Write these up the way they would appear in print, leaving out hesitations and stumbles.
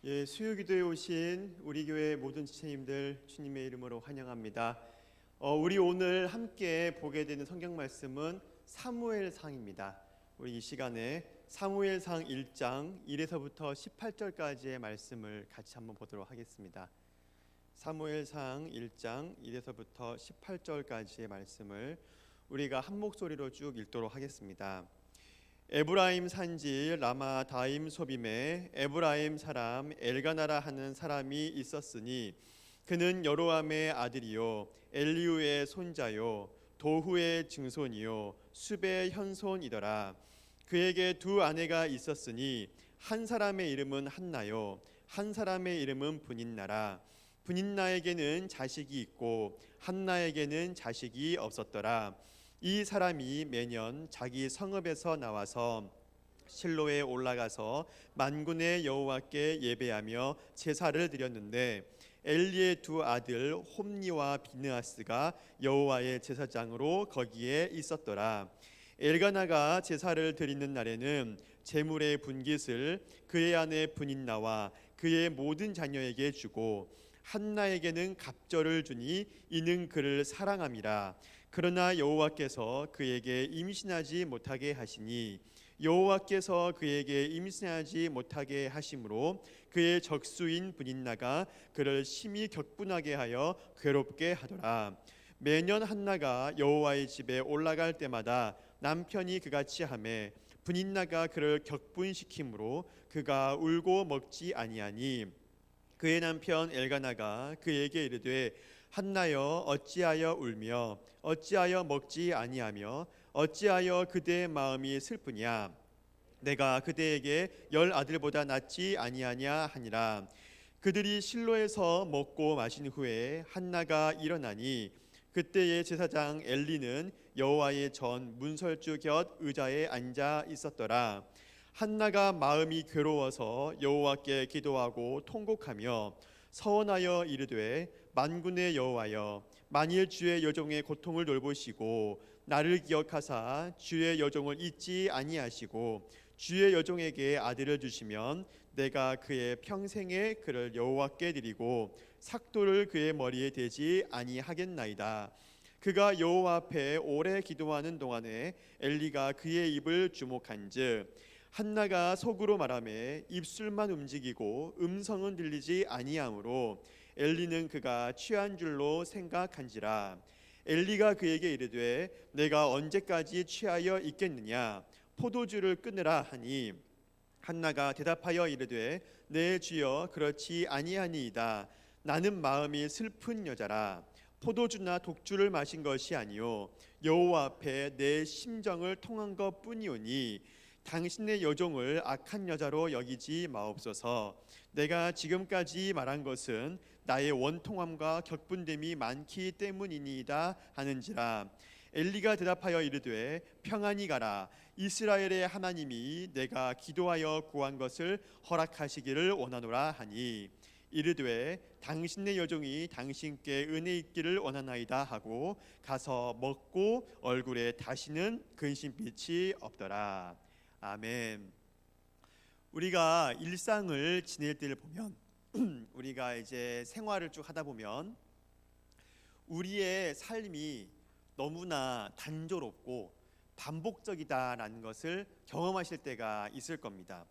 수요기도에 오신 우리 교회 모든 지체님들 주님의 이름으로 환영합니다. 우리 오늘 함께 보게 되는 성경 말씀은 사무엘상입니다. 우리 이 시간에 사무엘상 1장 1에서부터 18절까지의 말씀을 같이 한번 보도록 하겠습니다. 사무엘상 1장 1에서부터 18절까지의 말씀을 우리가 한 목소리로 쭉 읽도록 하겠습니다. 에브라임 산지 라마다임 소빔에 에브라임 사람 엘가나라 하는 사람이 있었으니 그는 여로함의 아들이요 엘리우의 손자요 도후의 증손이요 숲의 현손이더라. 그에게 두 아내가 있었으니 한 사람의 이름은 한나요 한 사람의 이름은 브닌나라. 브닌나에게는 자식이 있고 한나에게는 자식이 없었더라. 이 사람이 매년 자기 성읍에서 나와서 실로에 올라가서 만군의 여호와께 예배하며 제사를 드렸는데 엘리의 두 아들 홈니와 비느하스가 여호와의 제사장으로 거기에 있었더라. 엘가나가 제사를 드리는 날에는 제물의 분깃을 그의 아내 브닌나와 그의 모든 자녀에게 주고 한나에게는 갑절을 주니 이는 그를 사랑함이라. 그러나 여호와께서 그에게 임신하지 못하게 하시니 여호와께서 그에게 임신하지 못하게 하심으로 그의 적수인 브닌나가 그를 심히 격분하게 하여 괴롭게 하더라. 매년 한나가 여호와의 집에 올라갈 때마다 남편이 그같이 하매 브닌나가 그를 격분시키므로 그가 울고 먹지 아니하니 그의 남편 엘가나가 그에게 이르되 한나여 어찌하여 울며 어찌하여 먹지 아니하며 어찌하여 그대의 마음이 슬프냐. 내가 그대에게 10 아들보다 낫지 아니하냐 하니라. 그들이 실로에서 먹고 마신 후에 한나가 일어나니 그때의 제사장 엘리는 여호와의 전 문설주 곁 의자에 앉아 있었더라. 한나가 마음이 괴로워서 여호와께 기도하고 통곡하며 서원하여 이르되 만군의 여호와여 만일 주의 여종의 고통을 돌보시고 나를 기억하사 주의 여종을 잊지 아니하시고 주의 여종에게 아들을 주시면 내가 그의 평생에 그를 여호와께 드리고 삭도를 그의 머리에 대지 아니하겠나이다. 그가 여호와 앞에 오래 기도하는 동안에 엘리가 그의 입을 주목한즉 한나가 속으로 말하며 입술만 움직이고 음성은 들리지 아니하므로 엘리는 그가 취한 줄로 생각한지라. 엘리가 그에게 이르되 내가 언제까지 취하여 있겠느냐 포도주를 끊으라 하니 한나가 대답하여 이르되 내 주여 그렇지 아니하니이다. 나는 마음이 슬픈 여자라. 포도주나 독주를 마신 것이 아니요 여호와 앞에 내 심정을 통한 것뿐이오니 당신의 여종을 악한 여자로 여기지 마옵소서. 내가 지금까지 말한 것은 나의 원통함과 격분됨이 많기 때문이니이다 하는지라. 엘리가 대답하여 이르되 평안히 가라. 이스라엘의 하나님이 내가 기도하여 구한 것을 허락하시기를 원하노라 하니 이르되 당신의 여종이 당신께 은혜 있기를 원하나이다 하고 가서 먹고 얼굴에 다시는 근심빛이 없더라. 아멘. 우리가 일상을 지낼 때를 보면 우리가 이제 생활을 쭉 하다 보면 우리의 삶이 너무나 단조롭고 반복적이다라는 것을 경험하실 때가 있을 겁니다.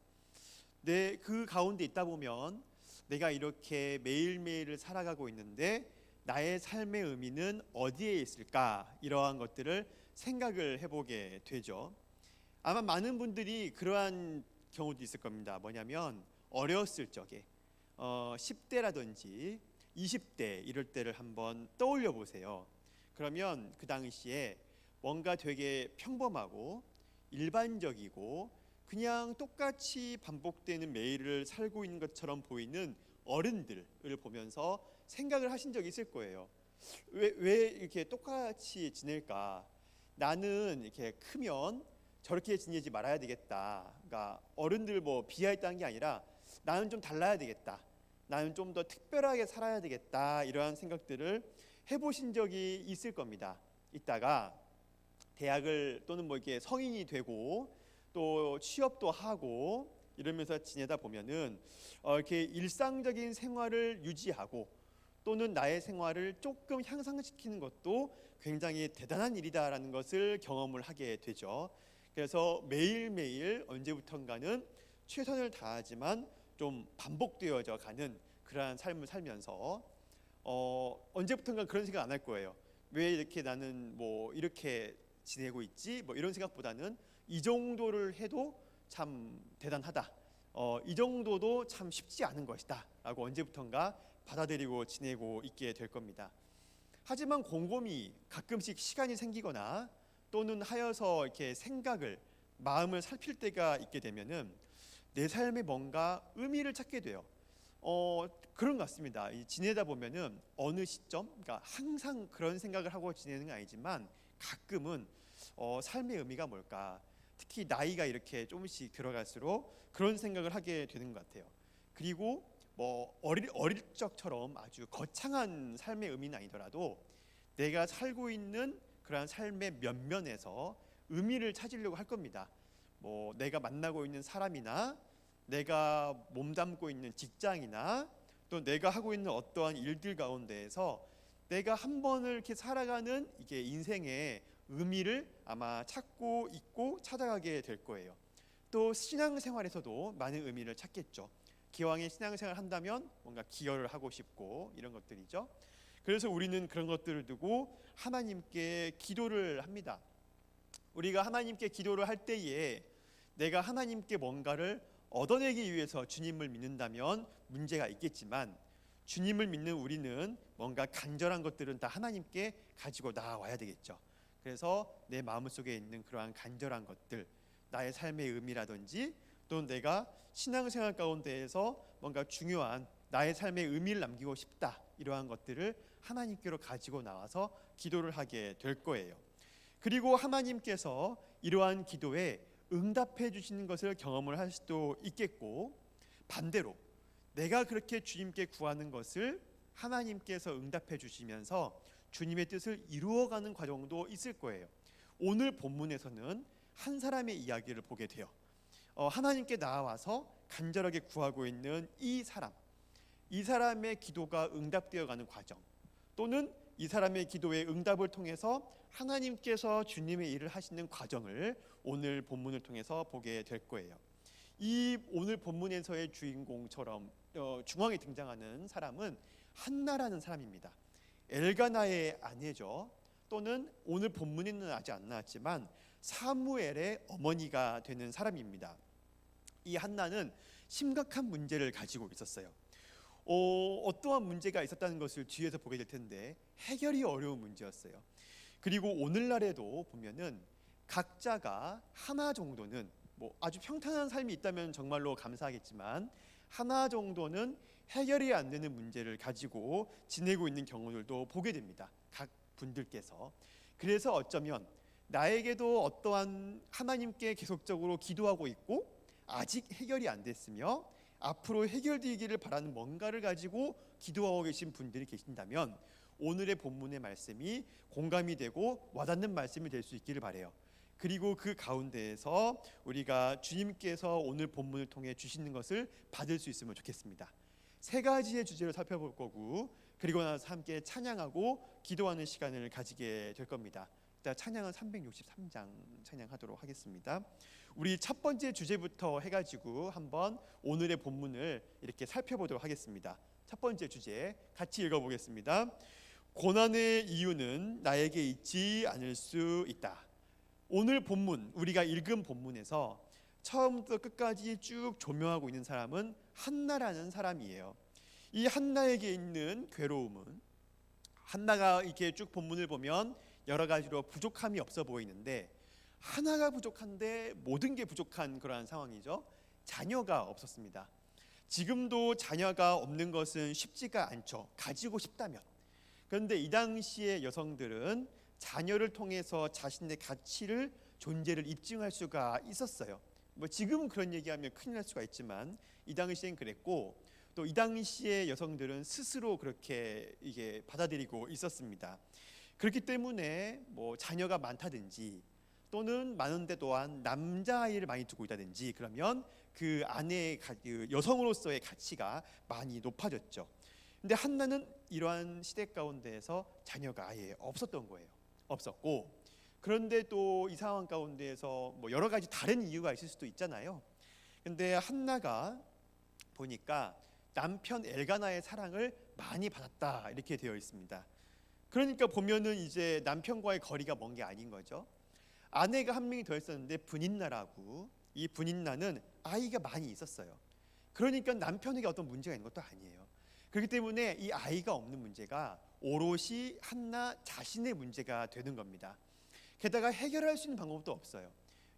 그 가운데 있다 보면 내가 이렇게 매일매일을 살아가고 있는데 나의 삶의 의미는 어디에 있을까? 이러한 것들을 생각을 해보게 되죠. 아마 많은 분들이 그러한 경우도 있을 겁니다. 뭐냐면 어렸을 적에 10대라든지 20대 이럴 때를 한번 떠올려 보세요. 그러면 그 당시에 뭔가 되게 평범하고 일반적이고 그냥 똑같이 반복되는 매일을 살고 있는 것처럼 보이는 어른들을 보면서 생각을 하신 적이 있을 거예요. 왜 이렇게 똑같이 지낼까? 나는 이렇게 크면 저렇게 지내지 말아야 되겠다. 그러니까 어른들 뭐 비하했다는 게 아니라 나는 좀 달라야 되겠다. 나는 좀 더 특별하게 살아야 되겠다. 이러한 생각들을 해보신 적이 있을 겁니다. 있다가 대학을 또는 뭐 이렇게 성인이 되고 또 취업도 하고 이러면서 지내다 보면은 이렇게 일상적인 생활을 유지하고 또는 나의 생활을 조금 향상시키는 것도 굉장히 대단한 일이다라는 것을 경험을 하게 되죠. 그래서 매일매일 언제부턴가는 최선을 다하지만 좀 반복되어져 가는 그러한 삶을 살면서 언제부턴가 그런 생각 안 할 거예요. 왜 이렇게 나는 뭐 이렇게 지내고 있지? 뭐 이런 생각보다는 이 정도를 해도 참 대단하다. 이 정도도 참 쉽지 않은 것이다라고 언제부턴가 받아들이고 지내고 있게 될 겁니다. 하지만 곰곰이 가끔씩 시간이 생기거나 또는 하여서 이렇게 마음을 살필 때가 있게 되면은 내 삶에 뭔가 의미를 찾게 돼요. 그런 것 같습니다. 지내다 보면은 어느 시점, 그러니까 항상 그런 생각을 하고 지내는 건 아니지만 가끔은 삶의 의미가 뭘까? 특히 나이가 이렇게 조금씩 들어갈수록 그런 생각을 하게 되는 것 같아요. 그리고 뭐 어릴 적처럼 아주 거창한 삶의 의미는 아니더라도 내가 살고 있는 그러한 삶의 면면에서 의미를 찾으려고 할 겁니다. 뭐 내가 만나고 있는 사람이나 내가 몸담고 있는 직장이나 또 내가 하고 있는 어떠한 일들 가운데에서 내가 한 번을 이렇게 살아가는 이게 인생의 의미를 아마 찾고 있고 찾아가게 될 거예요. 또 신앙생활에서도 많은 의미를 찾겠죠. 기왕에 신앙생활 한다면 뭔가 기여를 하고 싶고 이런 것들이죠. 그래서 우리는 그런 것들을 두고 하나님께 기도를 합니다. 우리가 하나님께 기도를 할 때에 내가 하나님께 뭔가를 얻어내기 위해서 주님을 믿는다면 문제가 있겠지만 주님을 믿는 우리는 뭔가 간절한 것들은 다 하나님께 가지고 나와야 되겠죠. 그래서 내 마음속에 있는 그러한 간절한 것들, 나의 삶의 의미라든지 또 내가 신앙생활 가운데에서 뭔가 중요한 나의 삶의 의미를 남기고 싶다, 이러한 것들을 하나님께로 가지고 나와서 기도를 하게 될 거예요. 그리고 하나님께서 이러한 기도에 응답해 주시는 것을 경험을 할 수도 있겠고, 반대로 내가 그렇게 주님께 구하는 것을 하나님께서 응답해 주시면서 주님의 뜻을 이루어가는 과정도 있을 거예요. 오늘 본문에서는 한 사람의 이야기를 보게 돼요. 하나님께 나와서 간절하게 구하고 있는 이 사람의 기도가 응답되어 가는 과정, 또는 이 사람의 기도의 응답을 통해서 하나님께서 주님의 일을 하시는 과정을 오늘 본문을 통해서 보게 될 거예요. 이 오늘 본문에서의 주인공처럼 중앙에 등장하는 사람은 한나라는 사람입니다. 엘가나의 아내죠. 또는 오늘 본문에는 아직 안 나왔지만 사무엘의 어머니가 되는 사람입니다. 이 한나는 심각한 문제를 가지고 있었어요. 어떠한 문제가 있었다는 것을 뒤에서 보게 될 텐데 해결이 어려운 문제였어요. 그리고 오늘날에도 보면은 각자가 하나 정도는, 뭐 아주 평탄한 삶이 있다면 정말로 감사하겠지만 하나 정도는 해결이 안 되는 문제를 가지고 지내고 있는 경우들도 보게 됩니다. 각 분들께서. 그래서 어쩌면 나에게도 어떠한 하나님께 계속적으로 기도하고 있고 아직 해결이 안 됐으며 앞으로 해결되기를 바라는 뭔가를 가지고 기도하고 계신 분들이 계신다면 오늘의 본문의 말씀이 공감이 되고 와닿는 말씀이 될 수 있기를 바라요. 그리고 그 가운데에서 우리가 주님께서 오늘 본문을 통해 주시는 것을 받을 수 있으면 좋겠습니다. 세 가지의 주제를 살펴볼 거고, 그리고 나서 함께 찬양하고 기도하는 시간을 가지게 될 겁니다. 일단 찬양은 363장 찬양하도록 하겠습니다. 우리 첫 번째 주제부터 해가지고 한번 오늘의 본문을 이렇게 살펴보도록 하겠습니다. 첫 번째 주제 같이 읽어보겠습니다. 고난의 이유는 나에게 있지 않을 수 있다. 오늘 본문, 우리가 읽은 본문에서 처음부터 끝까지 쭉 조명하고 있는 사람은 한나라는 사람이에요. 이 한나에게 있는 괴로움은, 한나가 이렇게 쭉 본문을 보면 여러 가지로 부족함이 없어 보이는데 하나가 부족한데 모든 게 부족한 그러한 상황이죠. 자녀가 없었습니다. 지금도 자녀가 없는 것은 쉽지가 않죠. 가지고 싶다면. 그런데 이 당시의 여성들은 자녀를 통해서 자신의 가치를, 존재를 입증할 수가 있었어요. 뭐 지금은 그런 얘기하면 큰일 날 수가 있지만 이 당시엔 그랬고, 또 이 당시의 여성들은 스스로 그렇게 이게 받아들이고 있었습니다. 그렇기 때문에 뭐 자녀가 많다든지 또는 많은데 또한 남자아이를 많이 두고 있다든지 그러면 그 아내의 그 여성으로서의 가치가 많이 높아졌죠. 근데 한나는 이러한 시대 가운데에서 자녀가 아예 없었던 거예요. 없었고, 그런데 또 이 상황 가운데에서 뭐 여러 가지 다른 이유가 있을 수도 있잖아요. 근데 한나가 보니까 남편 엘가나의 사랑을 많이 받았다 이렇게 되어 있습니다. 그러니까 보면은 이제 남편과의 거리가 먼 게 아닌 거죠. 아내가 한 명이 더 있었는데 분인나라고, 이 분인나는 아이가 많이 있었어요. 그러니까 남편에게 어떤 문제가 있는 것도 아니에요. 그렇기 때문에 이 아이가 없는 문제가 오롯이 한나 자신의 문제가 되는 겁니다. 게다가 해결할 수 있는 방법도 없어요.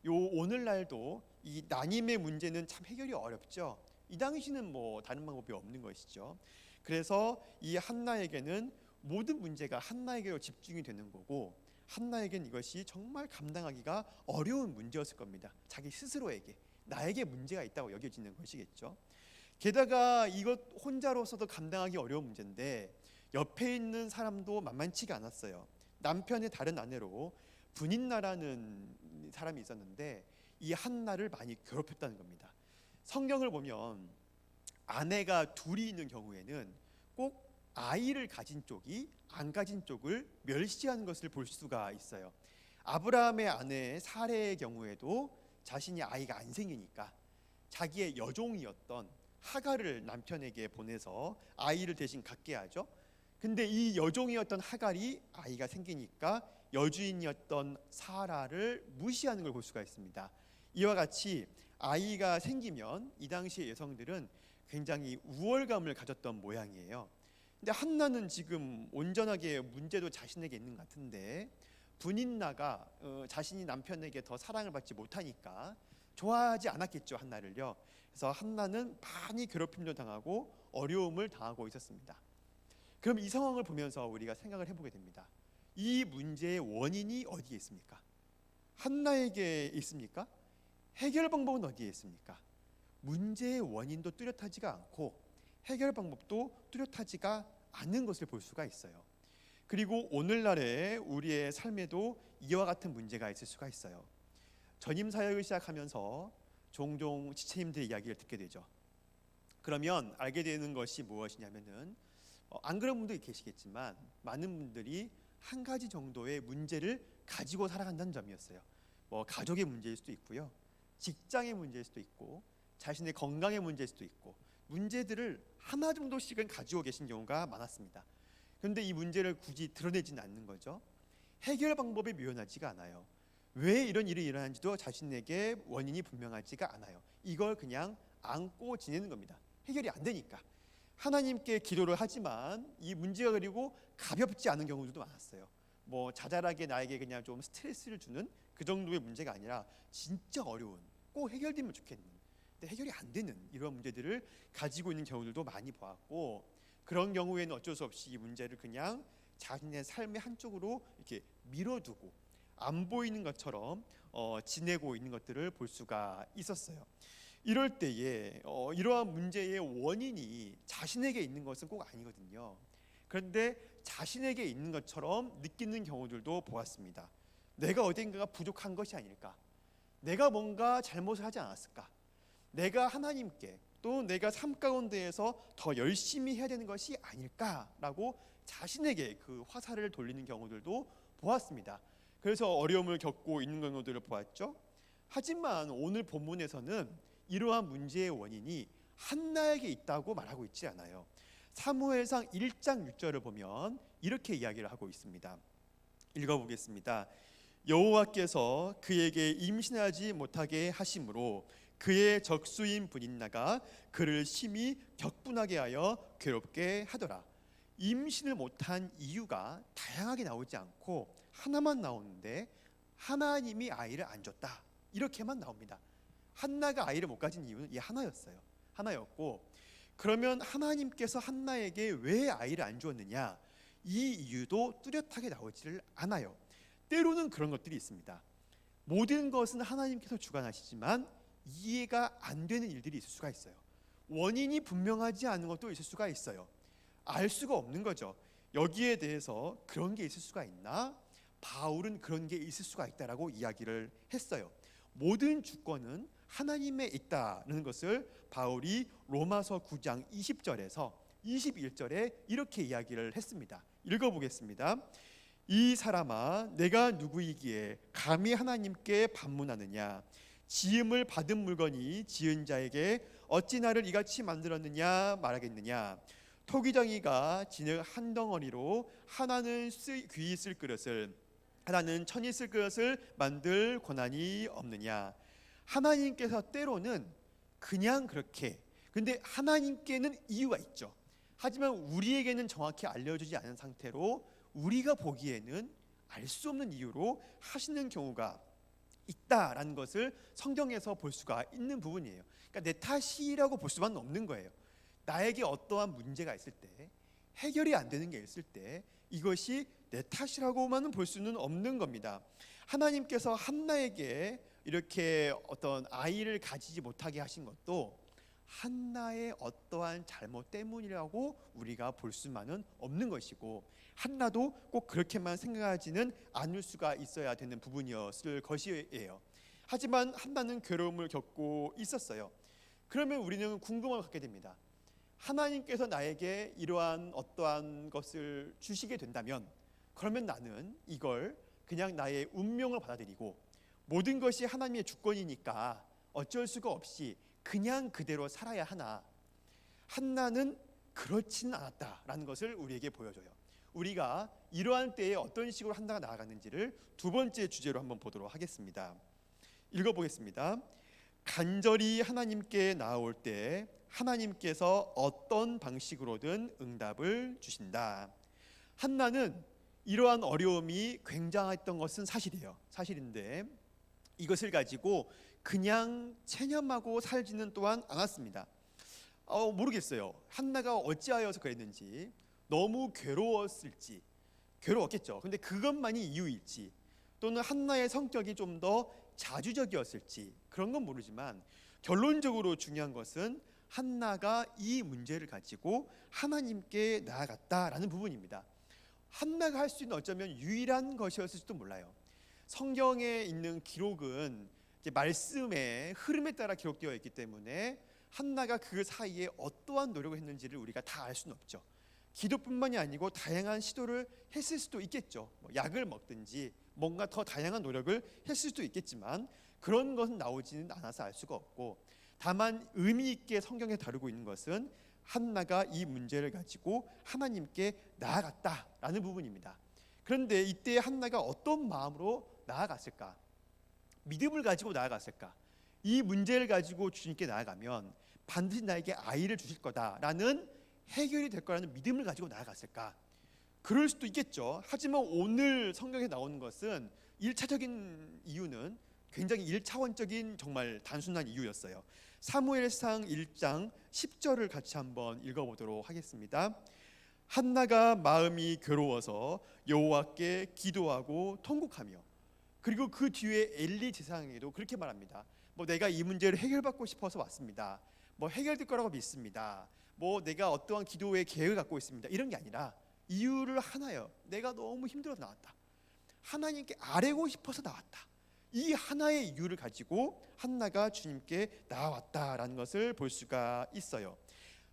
오늘날도 이 난임의 문제는 참 해결이 어렵죠. 이 당시는 뭐 다른 방법이 없는 것이죠. 그래서 이 한나에게는 모든 문제가 한나에게로 집중이 되는 거고, 한나에게는 이것이 정말 감당하기가 어려운 문제였을 겁니다. 자기 스스로에게, 나에게 문제가 있다고 여겨지는 것이겠죠. 게다가 이것 혼자로서도 감당하기 어려운 문제인데 옆에 있는 사람도 만만치가 않았어요. 남편의 다른 아내로 분인나라는 사람이 있었는데 이 한나를 많이 괴롭혔다는 겁니다. 성경을 보면 아내가 둘이 있는 경우에는 꼭 아이를 가진 쪽이 안 가진 쪽을 멸시하는 것을 볼 수가 있어요. 아브라함의 아내 사레의 경우에도 자신이 아이가 안 생기니까 자기의 여종이었던 하갈을 남편에게 보내서 아이를 대신 갖게 하죠. 근데 이 여종이었던 하갈이 아이가 생기니까 여주인이었던 사라를 무시하는 걸 볼 수가 있습니다. 이와 같이 아이가 생기면 이 당시의 여성들은 굉장히 우월감을 가졌던 모양이에요. 근데 한나는 지금 온전하게 문제도 자신에게 있는 것 같은데 분인나가 자신이 남편에게 더 사랑을 받지 못하니까 좋아하지 않았겠죠, 한나를요. 그래서 한나는 많이 괴롭힘도 당하고 어려움을 당하고 있었습니다. 그럼 이 상황을 보면서 우리가 생각을 해보게 됩니다. 이 문제의 원인이 어디에 있습니까? 한나에게 있습니까? 해결 방법은 어디에 있습니까? 문제의 원인도 뚜렷하지가 않고 해결 방법도 뚜렷하지가 않은 것을 볼 수가 있어요. 그리고 오늘날의 우리의 삶에도 이와 같은 문제가 있을 수가 있어요. 전임 사역을 시작하면서 종종 지체님들의 이야기를 듣게 되죠. 그러면 알게 되는 것이 무엇이냐면은 안 그런 분들이 계시겠지만 많은 분들이 한 가지 정도의 문제를 가지고 살아간다는 점이었어요. 뭐 가족의 문제일 수도 있고요, 직장의 문제일 수도 있고, 자신의 건강의 문제일 수도 있고, 문제들을 하나 정도씩은 가지고 계신 경우가 많았습니다. 그런데 이 문제를 굳이 드러내지는 않는 거죠. 해결 방법이 묘연하지가 않아요. 왜 이런 일이 일어나는지도 자신에게 원인이 분명하지가 않아요. 이걸 그냥 안고 지내는 겁니다. 해결이 안 되니까. 하나님께 기도를 하지만 이 문제가 그리고 가볍지 않은 경우들도 많았어요. 뭐 자잘하게 나에게 그냥 좀 스트레스를 주는 그 정도의 문제가 아니라 진짜 어려운, 꼭 해결되면 좋겠는, 근데 해결이 안 되는 이런 문제들을 가지고 있는 경우들도 많이 보았고, 그런 경우에는 어쩔 수 없이 이 문제를 그냥 자신의 삶의 한쪽으로 이렇게 밀어두고 안 보이는 것처럼 지내고 있는 것들을 볼 수가 있었어요. 이럴 때에 이러한 문제의 원인이 자신에게 있는 것은 꼭 아니거든요. 그런데 자신에게 있는 것처럼 느끼는 경우들도 보았습니다. 내가 어딘가가 부족한 것이 아닐까? 내가 뭔가 잘못을 하지 않았을까? 내가 하나님께 또 내가 삶 가운데에서 더 열심히 해야 되는 것이 아닐까라고 자신에게 그 화살을 돌리는 경우들도 보았습니다. 그래서 어려움을 겪고 있는 경우들을 보았죠. 하지만 오늘 본문에서는 이러한 문제의 원인이 한나에게 있다고 말하고 있지 않아요. 사무엘상 1장 6절을 보면 이렇게 이야기를 하고 있습니다. 읽어보겠습니다. 여호와께서 그에게 임신하지 못하게 하심으로 그의 적수인 분인나가 그를 심히 격분하게 하여 괴롭게 하더라. 임신을 못한 이유가 다양하게 나오지 않고 하나만 나오는데 하나님이 아이를 안 줬다, 이렇게만 나옵니다. 한나가 아이를 못 가진 이유는 이 하나였어요. 하나였고, 그러면 하나님께서 한나에게 왜 아이를 안 주었느냐, 이 이유도 뚜렷하게 나오지를 않아요. 때로는 그런 것들이 있습니다. 모든 것은 하나님께서 주관하시지만 이해가 안 되는 일들이 있을 수가 있어요. 원인이 분명하지 않은 것도 있을 수가 있어요. 알 수가 없는 거죠. 여기에 대해서 그런 게 있을 수가 있나? 바울은 그런 게 있을 수가 있다라고 이야기를 했어요. 모든 주권은 하나님에 있다는 것을 바울이 로마서 9장 20절에서 21절에 이렇게 이야기를 했습니다. 읽어보겠습니다. 이 사람아, 내가 누구이기에 감히 하나님께 반문하느냐? 지음을 받은 물건이 지은 자에게 어찌 나를 이같이 만들었느냐 말하겠느냐? 토기정이가 진흙 한 덩어리로 하나는 귀 쓸 그릇을, 하나는 천이 쓸 그릇을 만들 권한이 없느냐? 하나님께서 때로는 그냥 그렇게, 근데 하나님께는 이유가 있죠. 하지만 우리에게는 정확히 알려주지 않은 상태로 우리가 보기에는 알 수 없는 이유로 하시는 경우가 있다라는 것을 성경에서 볼 수가 있는 부분이에요. 그러니까 내 탓이라고 볼 수만 없는 거예요. 나에게 어떠한 문제가 있을 때, 해결이 안 되는 게 있을 때 이것이 내 탓이라고만은 볼 수는 없는 겁니다. 하나님께서 한나에게 이렇게 어떤 아이를 가지지 못하게 하신 것도 한나의 어떠한 잘못 때문이라고 우리가 볼 수만은 없는 것이고, 한나도 꼭 그렇게만 생각하지는 않을 수가 있어야 되는 부분이었을 것이에요. 하지만 한나는 괴로움을 겪고 있었어요. 그러면 우리는 궁금함을 갖게 됩니다. 하나님께서 나에게 이러한 어떠한 것을 주시게 된다면, 그러면 나는 이걸 그냥 나의 운명을 받아들이고 모든 것이 하나님의 주권이니까 어쩔 수가 없이 그냥 그대로 살아야 하나? 한나는 그렇지는 않았다라는 것을 우리에게 보여줘요. 우리가 이러한 때에 어떤 식으로 한나가 나아갔는지를 두 번째 주제로 한번 보도록 하겠습니다. 읽어보겠습니다. 간절히 하나님께 나아올 때 하나님께서 어떤 방식으로든 응답을 주신다. 한나는 이러한 어려움이 굉장했던 것은 사실이에요. 사실인데 이것을 가지고 그냥 체념하고 살지는 또한 않았습니다. 모르겠어요. 한나가 어찌하여서 그랬는지, 너무 괴로웠을지, 괴로웠겠죠. 근데 그것만이 이유일지, 또는 한나의 성격이 좀 더 자주적이었을지, 그런 건 모르지만 결론적으로 중요한 것은 한나가 이 문제를 가지고 하나님께 나아갔다라는 부분입니다. 한나가 할 수 있는 어쩌면 유일한 것이었을지도 몰라요. 성경에 있는 기록은 이제 말씀의 흐름에 따라 기록되어 있기 때문에 한나가 그 사이에 어떠한 노력을 했는지를 우리가 다 알 수는 없죠. 기도뿐만이 아니고 다양한 시도를 했을 수도 있겠죠. 약을 먹든지 뭔가 더 다양한 노력을 했을 수도 있겠지만 그런 것은 나오지는 않아서 알 수가 없고, 다만 의미 있게 성경에 다루고 있는 것은 한나가 이 문제를 가지고 하나님께 나아갔다라는 부분입니다. 그런데 이때 한나가 어떤 마음으로 나아갔을까? 믿음을 가지고 나아갔을까? 이 문제를 가지고 주님께 나아가면 반드시 나에게 아이를 주실 거다라는 해결이 될 거라는 믿음을 가지고 나아갔을까? 그럴 수도 있겠죠. 하지만 오늘 성경에 나오는 것은 1차적인 이유는 굉장히 1차원적인 정말 단순한 이유였어요. 사무엘상 1장 10절을 같이 한번 읽어보도록 하겠습니다. 한나가 마음이 괴로워서 여호와께 기도하고 통곡하며, 그리고 그 뒤에 엘리 제사장에게도 그렇게 말합니다. 내가 이 문제를 해결받고 싶어서 왔습니다. 해결될 거라고 믿습니다. 내가 어떠한 기도의 계획을 갖고 있습니다. 이런 게 아니라 이유를 하나요. 내가 너무 힘들어서 나왔다. 하나님께 아뢰고 싶어서 나왔다. 이 하나의 이유를 가지고 한나가 주님께 나왔다라는 것을 볼 수가 있어요.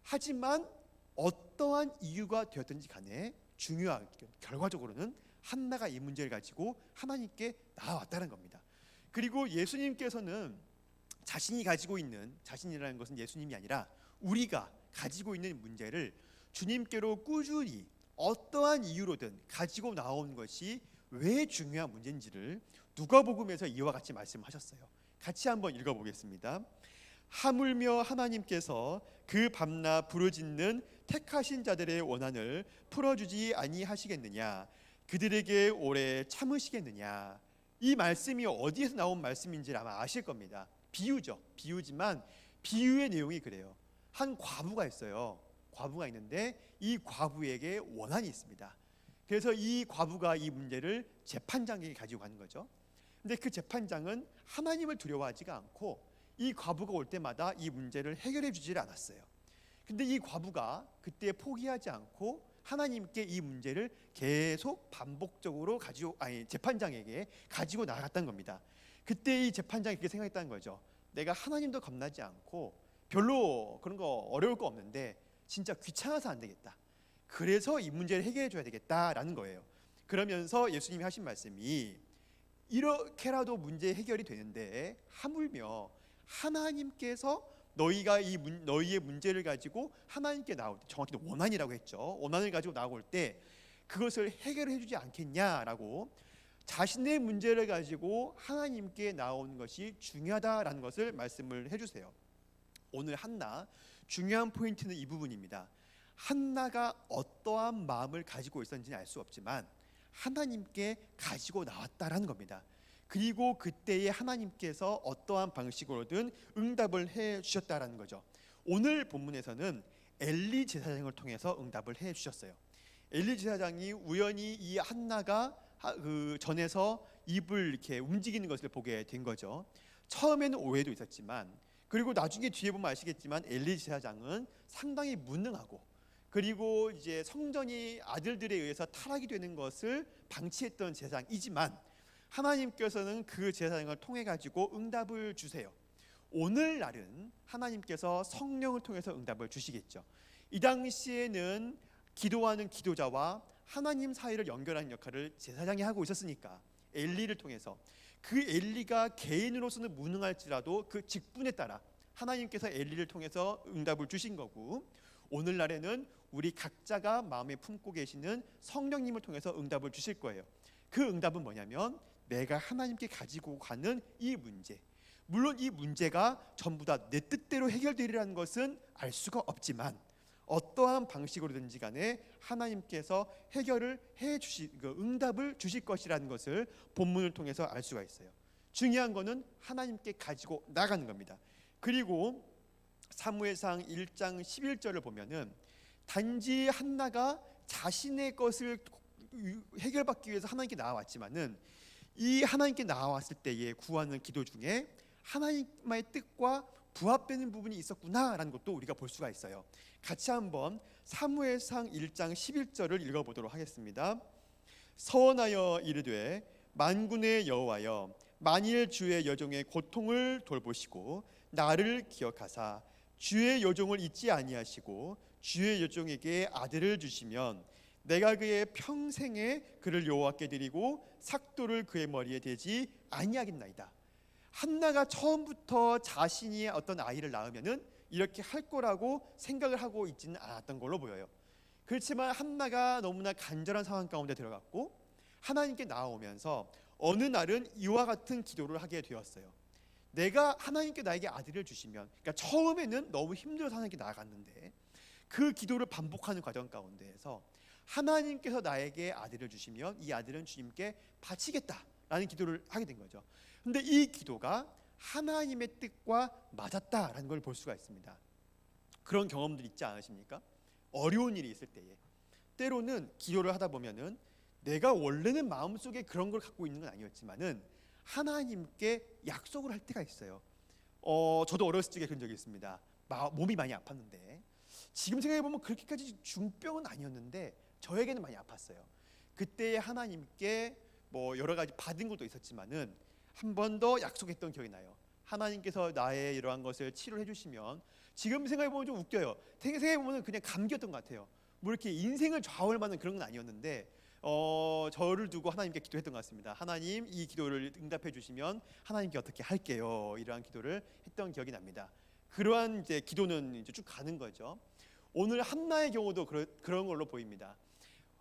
하지만 어떠한 이유가 되었든지 간에 중요한 결과적으로는 한나가 이 문제를 가지고 하나님께 나왔다는 겁니다. 그리고 예수님께서는 자신이 가지고 있는, 자신이라는 것은 예수님이 아니라 우리가 가지고 있는 문제를 주님께로 꾸준히 어떠한 이유로든 가지고 나온 것이 왜 중요한 문제인지를 누가복음에서 이와 같이 말씀하셨어요. 같이 한번 읽어보겠습니다. 하물며 하나님께서 그 밤낮 부르짖는 택하신 자들의 원한을 풀어주지 아니하시겠느냐? 그들에게 오래 참으시겠느냐? 이 말씀이 어디에서 나온 말씀인지 아마 아실 겁니다. 비유죠. 비유지만 비유의 내용이 그래요. 한 과부가 있어요. 과부가 있는데 이 과부에게 원한이 있습니다. 그래서 이 과부가 이 문제를 재판장에게 가지고 가는 거죠. 근데 그 재판장은 하나님을 두려워하지가 않고 이 과부가 올 때마다 이 문제를 해결해 주지를 않았어요. 근데 이 과부가 그때 포기하지 않고 하나님께 이 문제를 계속 반복적으로 재판장에게 가지고 나갔다는 겁니다. 그때 이 재판장이 그렇게 생각했다는 거죠. 내가 하나님도 겁나지 않고 별로 그런 거 어려울 거 없는데 진짜 귀찮아서 안 되겠다. 그래서 이 문제를 해결해 줘야 되겠다라는 거예요. 그러면서 예수님이 하신 말씀이 이렇게라도 문제 해결이 되는데 하물며 하나님께서 너희의 문제를 가지고 하나님께 나올 때, 정확히 원한이라고 했죠. 원한을 가지고 나올 때 그것을 해결해 주지 않겠냐라고 자신의 문제를 가지고 하나님께 나오는 것이 중요하다라는 것을 말씀을 해주세요. 오늘 한나 중요한 포인트는 이 부분입니다. 한나가 어떠한 마음을 가지고 있었는지는 알 수 없지만 하나님께 가지고 나왔다라는 겁니다. 그리고 그때에 하나님께서 어떠한 방식으로든 응답을 해 주셨다라는 거죠. 오늘 본문에서는 엘리 제사장을 통해서 응답을 해 주셨어요. 엘리 제사장이 우연히 이 한나가 그 전에서 입을 이렇게 움직이는 것을 보게 된 거죠. 처음에는 오해도 있었지만, 그리고 나중에 뒤에 보면 아시겠지만 엘리 제사장은 상당히 무능하고, 그리고 이제 성전이 아들들에 의해서 타락이 되는 것을 방치했던 제사장이지만 하나님께서는 그 제사장을 통해 가지고 응답을 주세요. 오늘날은 하나님께서 성령을 통해서 응답을 주시겠죠. 이 당시에는 기도하는 기도자와 하나님 사이를 연결하는 역할을 제사장이 하고 있었으니까 엘리를 통해서, 그 엘리가 개인으로서는 무능할지라도 그 직분에 따라 하나님께서 엘리를 통해서 응답을 주신 거고, 오늘날에는 우리 각자가 마음에 품고 계시는 성령님을 통해서 응답을 주실 거예요. 그 응답은 뭐냐면 내가 하나님께 가지고 가는 이 문제, 물론 이 문제가 전부 다 내 뜻대로 해결되리라는 것은 알 수가 없지만 어떠한 방식으로든지 간에 하나님께서 해결을 응답을 주실 것이라는 것을 본문을 통해서 알 수가 있어요. 중요한 것은 하나님께 가지고 나가는 겁니다. 그리고 사무엘상 1장 11절을 보면은 단지 한나가 자신의 것을 해결받기 위해서 하나님께 나아왔지만은 이 하나님께 나아왔을 때에 구하는 기도 중에 하나님의 뜻과 부합되는 부분이 있었구나라는 것도 우리가 볼 수가 있어요. 같이 한번 사무엘상 1장 11절을 읽어보도록 하겠습니다. 서원하여 이르되 만군의 여호와여, 만일 주의 여종의 고통을 돌보시고 나를 기억하사 주의 여종을 잊지 아니하시고 주의 여종에게 아들을 주시면 내가 그의 평생에 그를 여호와께 드리고 삭도를 그의 머리에 대지 아니하겠나이다. 한나가 처음부터 자신이 어떤 아이를 낳으면은 이렇게 할 거라고 생각을 하고 있지는 않았던 걸로 보여요. 그렇지만 한나가 너무나 간절한 상황 가운데 들어갔고 하나님께 나아오면서 어느 날은 이와 같은 기도를 하게 되었어요. 내가 하나님께 나에게 아들을 주시면, 그러니까 처음에는 너무 힘들어서 하나님께 나아갔는데 그 기도를 반복하는 과정 가운데에서 하나님께서 나에게 아들을 주시면 이 아들은 주님께 바치겠다라는 기도를 하게 된 거죠. 근데 이 기도가 하나님의 뜻과 맞았다라는 걸 볼 수가 있습니다. 그런 경험들 있지 않으십니까? 어려운 일이 있을 때에 때로는 기도를 하다 보면은 내가 원래는 마음속에 그런 걸 갖고 있는 건 아니었지만은 하나님께 약속을 할 때가 있어요. 저도 어렸을 적에 그런 적이 있습니다. 몸이 많이 아팠는데, 지금 생각해 보면 그렇게까지 중병은 아니었는데 저에게는 많이 아팠어요. 그때 하나님께 뭐 여러 가지 받은 것도 있었지만은 한 번 더 약속했던 기억이 나요. 하나님께서 나의 이러한 것을 치료해 주시면, 지금 생각해 보면 좀 웃겨요. 생각해 보면 그냥 감기였던 것 같아요. 뭐 이렇게 인생을 좌우할 만한 그런 건 아니었는데 저를 두고 하나님께 기도했던 것 같습니다. 하나님, 이 기도를 응답해 주시면 하나님께 어떻게 할게요. 이러한 기도를 했던 기억이 납니다. 그러한 이제 기도는 이제 쭉 가는 거죠. 오늘 한나의 경우도 그런 걸로 보입니다.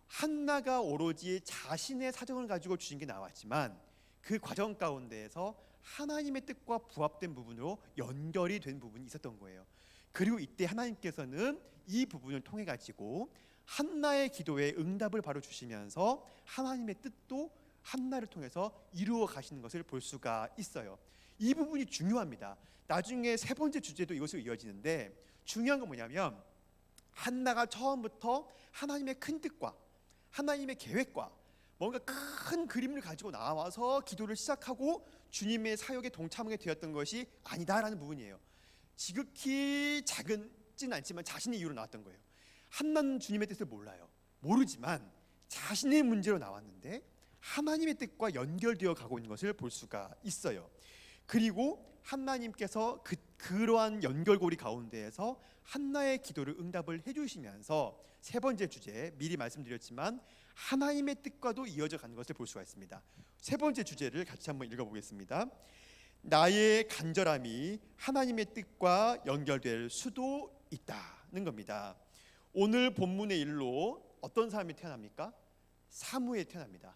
한나가 오로지 자신의 사정을 가지고 주신 게 나왔지만 그 과정 가운데에서 하나님의 뜻과 부합된 부분으로 연결이 된 부분이 있었던 거예요. 그리고 이때 하나님께서는 이 부분을 통해 가지고 한나의 기도에 응답을 바로 주시면서 하나님의 뜻도 한나를 통해서 이루어 가시는 것을 볼 수가 있어요. 이 부분이 중요합니다. 나중에 세 번째 주제도 이것으로 이어지는데, 중요한 건 뭐냐면 한나가 처음부터 하나님의 큰 뜻과 하나님의 계획과 뭔가 큰 그림을 가지고 나와서 기도를 시작하고 주님의 사역에 동참하게 되었던 것이 아니다라는 부분이에요. 지극히 작은지는 않지만 자신의 이유로 나왔던 거예요. 한나는 주님의 뜻을 모르지만 자신의 문제로 나왔는데 하나님의 뜻과 연결되어 가고 있는 것을 볼 수가 있어요. 그리고 하나님께서 그러한 연결고리 가운데에서 한나의 기도를 응답을 해주시면서 세 번째 주제, 미리 말씀드렸지만 하나님의 뜻과도 이어져 가는 것을 볼 수가 있습니다. 세 번째 주제를 같이 한번 읽어보겠습니다. 나의 간절함이 하나님의 뜻과 연결될 수도 있다는 겁니다. 오늘 본문의 일로 어떤 사람이 태어납니까? 사무엘이 태어납니다.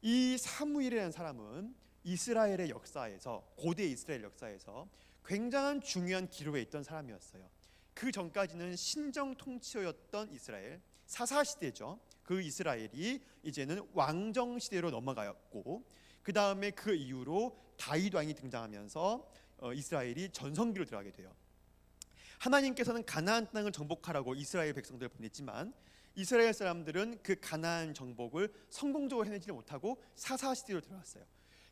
이 사무엘이라는 사람은 이스라엘의 역사에서, 고대 이스라엘 역사에서 굉장한 중요한 기로에 있던 사람이었어요. 그 전까지는 신정 통치였던 이스라엘, 사사시대죠. 그 이스라엘이 이제는 왕정 시대로 넘어갔고, 그 다음에 그 이후로 다윗 왕이 등장하면서 이스라엘이 전성기로 들어가게 돼요. 하나님께서는 가나안 땅을 정복하라고 이스라엘 백성들을 보냈지만 이스라엘 사람들은 그 가나안 정복을 성공적으로 해내지 못하고 사사시대로 들어갔어요.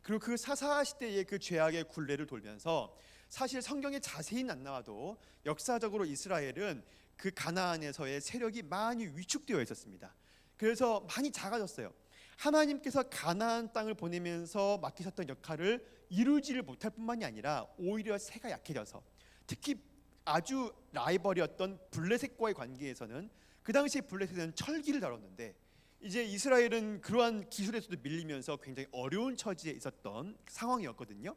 그리고 그 사사시대의 그 죄악의 굴레를 돌면서 사실 성경에 자세히는 안 나와도 역사적으로 이스라엘은 그 가나안에서의 세력이 많이 위축되어 있었습니다. 그래서 많이 작아졌어요. 하나님께서 가나안 땅을 보내면서 맡기셨던 역할을 이루지를 못할 뿐만이 아니라 오히려 세가 약해져서, 특히 아주 라이벌이었던 블레셋과의 관계에서는 그 당시에 블레셋은 철기를 다뤘는데 이제 이스라엘은 그러한 기술에서도 밀리면서 굉장히 어려운 처지에 있었던 상황이었거든요.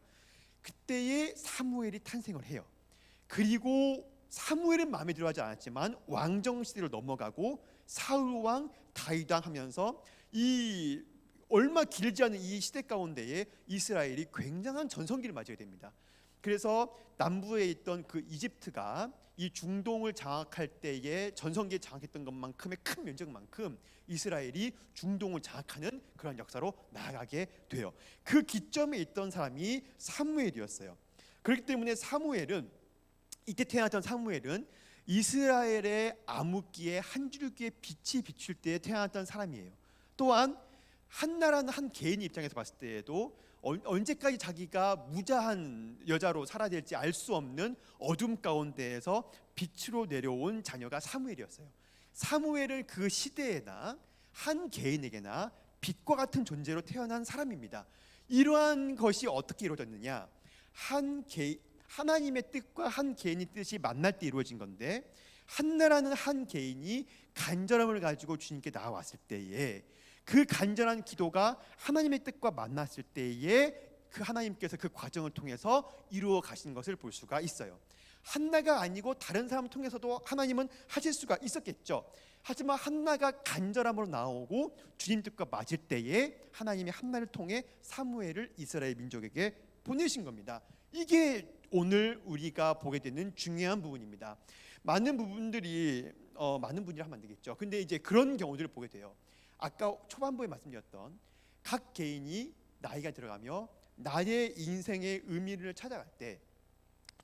그때에 사무엘이 탄생을 해요. 그리고 사무엘은 마음에 들어하지 않았지만 왕정 시대로 넘어가고 사울 왕, 다윗 왕 하면서 이 얼마 길지 않은 이 시대 가운데에 이스라엘이 굉장한 전성기를 맞이하게 됩니다. 그래서 남부에 있던 그 이집트가 이 중동을 장악할 때에 전성기에 장악했던 것만큼의 큰 면적만큼 이스라엘이 중동을 장악하는 그런 역사로 나아가게 돼요. 그 기점에 있던 사람이 사무엘이었어요. 그렇기 때문에 사무엘은, 이때 태어났던 사무엘은 이스라엘의 암흑기에 한 줄기의 빛이 비출 때에 태어났던 사람이에요. 또한 한나라는 한 개인의 입장에서 봤을 때에도 언제까지 자기가 무자한 여자로 살아야 될지 알 수 없는 어둠 가운데에서 빛으로 내려온 자녀가 사무엘이었어요. 사무엘은 그 시대에나 한 개인에게나 빛과 같은 존재로 태어난 사람입니다. 이러한 것이 어떻게 이루어졌느냐? 하나님의 뜻과 한 개인의 뜻이 만날 때 이루어진 건데, 한나라는 한 개인이 간절함을 가지고 주님께 나아왔을 때에 그 간절한 기도가 하나님의 뜻과 만났을 때에 그 하나님께서 그 과정을 통해서 이루어 가신 것을 볼 수가 있어요. 한나가 아니고 다른 사람을 통해서도 하나님은 하실 수가 있었겠죠. 하지만 한나가 간절함으로 나오고 주님 뜻과 맞을 때에 하나님이 한나를 통해 사무엘을 이스라엘 민족에게 보내신 겁니다. 이게 오늘 우리가 보게 되는 중요한 부분입니다. 많은 분들이 하면 안 되겠죠. 근데 이제 그런 경우들을 보게 돼요. 아까 초반부에 말씀드렸던 각 개인이 나이가 들어가며 나의 인생의 의미를 찾아갈 때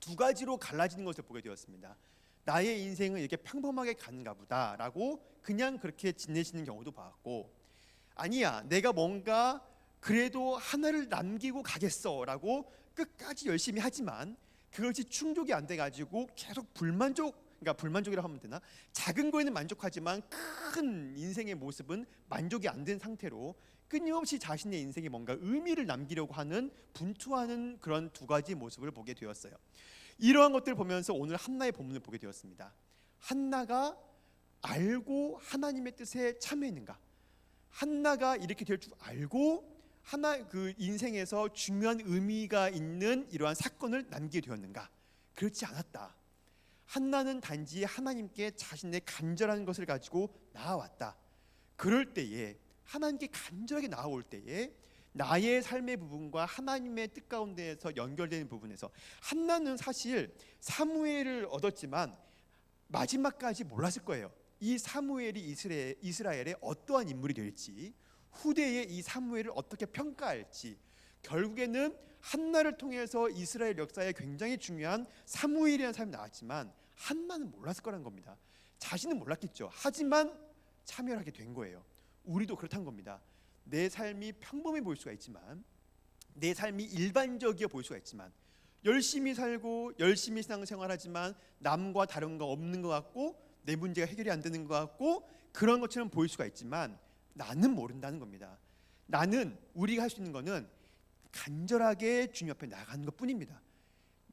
두 가지로 갈라지는 것을 보게 되었습니다. 나의 인생은 이렇게 평범하게 가는가 보다라고 그냥 그렇게 지내시는 경우도 봤고, 아니야, 내가 뭔가 그래도 하나를 남기고 가겠어라고 끝까지 열심히 하지만 그것이 충족이 안 돼가지고 계속 불만족이라고 하면 되나? 작은 거에는 만족하지만 큰 인생의 모습은 만족이 안 된 상태로 끊임없이 자신의 인생에 뭔가 의미를 남기려고 하는, 분투하는 그런 두 가지 모습을 보게 되었어요. 이러한 것들을 보면서 오늘 한나의 본문을 보게 되었습니다. 한나가 알고 하나님의 뜻에 참여했는가? 한나가 이렇게 될 줄 알고 그 인생에서 중요한 의미가 있는 이러한 사건을 남기게 되었는가? 그렇지 않았다. 한나는 단지 하나님께 자신의 간절한 것을 가지고 나아왔다. 그럴 때에, 하나님께 간절하게 나아올 때에 나의 삶의 부분과 하나님의 뜻 가운데에서 연결되는 부분에서, 한나는 사실 사무엘을 얻었지만 마지막까지 몰랐을 거예요. 이 사무엘이 이스라엘의 어떠한 인물이 될지, 후대에 이 사무엘을 어떻게 평가할지, 결국에는 한나를 통해서 이스라엘 역사에 굉장히 중요한 사무엘이라는 사람이 나왔지만 한나는 몰랐을 거란 겁니다. 자신은 몰랐겠죠. 하지만 참여를 하게 된 거예요. 우리도 그렇다는 겁니다. 내 삶이 평범해 보일 수가 있지만, 내 삶이 일반적이어 보일 수가 있지만, 열심히 살고 열심히 신앙생활하지만 남과 다른 거 없는 것 같고 내 문제가 해결이 안 되는 것 같고 그런 것처럼 보일 수가 있지만 나는 모른다는 겁니다. 나는, 우리가 할 수 있는 거는 간절하게 주님 앞에 나가는 것뿐입니다.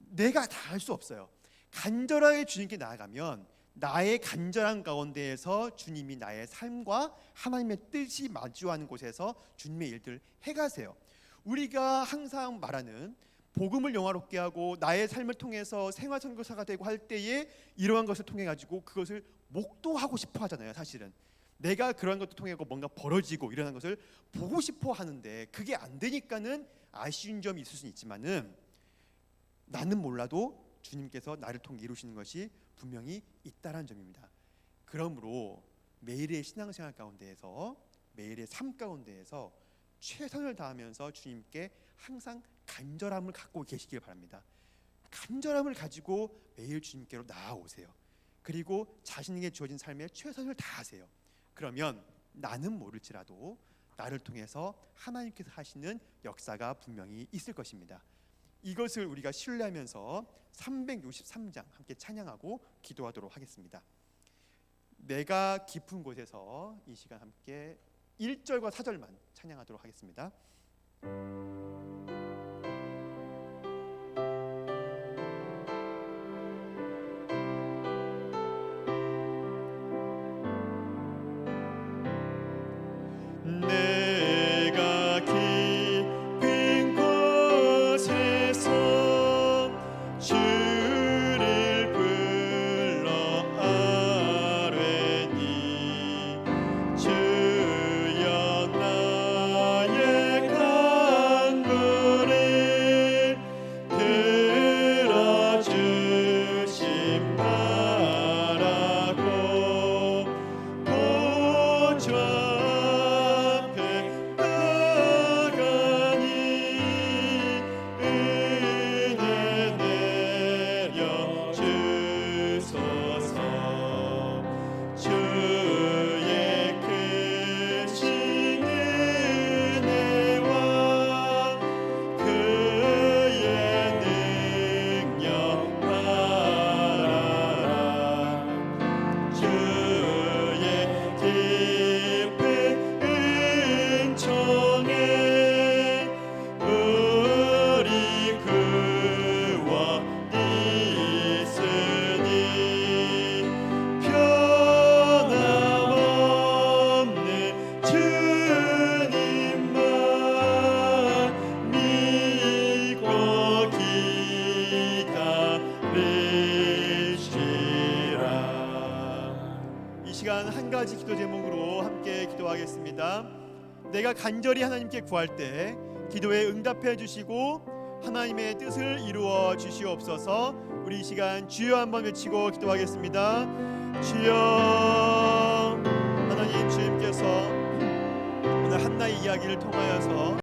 내가 다 할 수 없어요. 간절하게 주님께 나아가면 나의 간절한 가운데에서 주님이 나의 삶과 하나님의 뜻이 마주하는 곳에서 주님의 일들을 해가세요. 우리가 항상 말하는 복음을 영화롭게 하고 나의 삶을 통해서 생활선교사가 되고 할 때에 이러한 것을 통해 가지고 그것을 목도하고 싶어 하잖아요. 사실은 내가 그런 것도 통해 뭔가 벌어지고 일어나는 것을 보고 싶어 하는데 그게 안 되니까는 아쉬운 점이 있을 수는 있지만은 나는 몰라도 주님께서 나를 통해 이루시는 것이 분명히 있다라는 점입니다. 그러므로 매일의 신앙생활 가운데에서 매일의 삶 가운데에서 최선을 다하면서 주님께 항상 간절함을 갖고 계시길 바랍니다. 간절함을 가지고 매일 주님께로 나아오세요. 그리고 자신에게 주어진 삶에 최선을 다하세요. 그러면 나는 모를지라도 나를 통해서 하나님께서 하시는 역사가 분명히 있을 것입니다. 이것을 우리가 신뢰하면서 363장 함께 찬양하고 기도하도록 하겠습니다. 내가 깊은 곳에서 이 시간 함께 1절과 4절만 찬양하도록 하겠습니다. 내가 깊은 곳에서 주를 불러 아뢰니 주여 나의 간구를 들어주심 바라고 보좌 한 가지 기도 제목으로 함께 기도하겠습니다. 내가 간절히 하나님께 구할 때 기도에 응답해 주시고 하나님의 뜻을 이루어 주시옵소서. 우리 이 시간 주여 한번 외치고 기도하겠습니다. 주여. 하나님, 주님께서 오늘 한나의 이야기를 통하여서